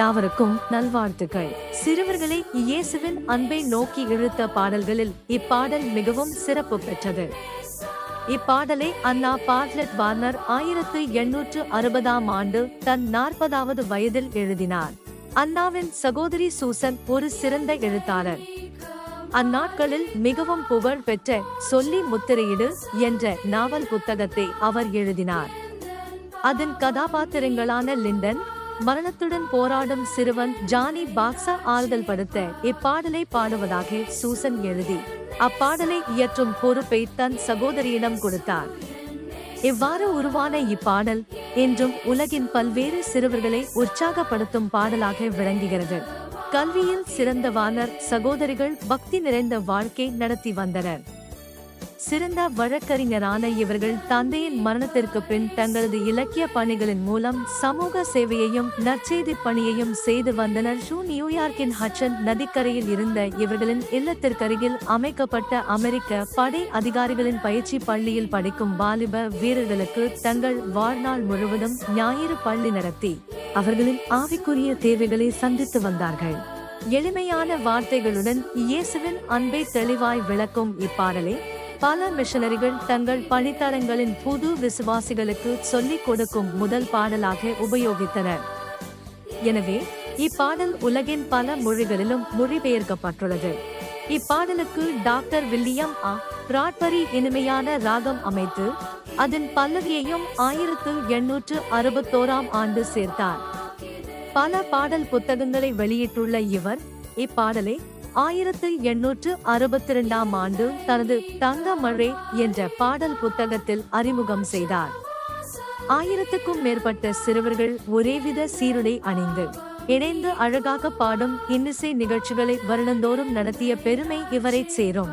யாவருக்கும் நல்வாழ்த்துக்கள். சிறுவர்களை இயேசுவின் அன்பை நோக்கி இழுத்த பாடல்களில் இப்பாடல் மிகவும் சிறப்பு பெற்றது. இப்பாடலை அன்னா பார்ட்லெட் வார்னர் 1860ஆம் ஆண்டு தன் 40வது வயதில் எழுதினார். அன்னாவின் சகோதரி சூசன் ஒரு சிறந்த எழுத்தாளர். அந்நாட்களில் மிகவும் புகழ் பெற்ற சொல்லி முத்திரையிடு என்ற நாவல் புத்தகத்தை அவர் எழுதினார். அதன் கதாபாத்திரங்களான லிண்டன், மரணத்துடன் போராடும் சிறுவன் ஜானி பாக்ஸா ஆறுதல் படுத்த இப்பாடலை பாடுவதாக சூசன் எழுதி அப்பாடலை இயற்றும் பொறுப்பை தன் சகோதரியிடம் கொடுத்தார். இவ்வாறு உருவான இப்பாடல் இன்றும் உலகின் பல்வேறு சிறுவர்களை உற்சாகப்படுத்தும் பாடலாக விளங்குகிறது. கல்வியில் சிறந்த வார்னர் சகோதரிகள் பக்தி நிறைந்த வாழ்க்கை நடத்தி வந்தனர். சிறந்த வழக்கறிஞரான இவர்கள் தந்தையின் மரணத்திற்கு பின் தங்களது இலக்கிய பணிகளின் மூலம் சமூக சேவையையும் நற்செய்தி பணியையும் செய்து வந்தனர். நியூயார்க்கின் ஹட்சன் நதிக்கரையில் இருந்த இவர்களின் இல்லத்திற்கருகில் அமைக்கப்பட்ட அமெரிக்க படை அதிகாரிகளின் பயிற்சி பள்ளியில் படிக்கும் வாலிப வீரர்களுக்கு தங்கள் வாழ்நாள் முழுவதும் ஞாயிறு பள்ளி நடத்தி அவர்களின் ஆவிக்குரிய தேவைகளை சந்தித்து வந்தார்கள். எளிமையான வார்த்தைகளுடன் இயேசுவின் அன்பை தெளிவாய் விளக்கும் இப்பாடலை பல மிஷனரிகள் தங்கள் பணித்தளங்களின் புது விசுவாசிகளுக்கு சொல்லிக் கொடுக்கும் முதல் பாடலாக உபயோகித்தனர். எனவே இப்பாடல் உலகின் பல மொழிகளிலும் மொழிபெயர்க்கப்பட்டுள்ளது. இப்பாடலுக்கு டாக்டர் வில்லியம் பிராட்பரி இனிமையான ராகம் அமைத்து அதன் பல்லவியையும் 1861ஆம் ஆண்டு சேர்த்தார். பல பாடல் புத்தகங்களை வெளியிட்டுள்ள இவர் இப்பாடலை 1862ஆம் ஆண்டு தனது தங்க மழை என்ற பாடல் புத்தகத்தில் அறிமுகம் செய்தார். 1000க்கும் மேற்பட்ட சிறுவர்கள் ஒரேவித சீருடை அணிந்து இணைந்து அழகாக பாடும் இன்னிசை நிகழ்ச்சிகளை வருடந்தோறும் நடத்திய பெருமை இவரை சேரும்.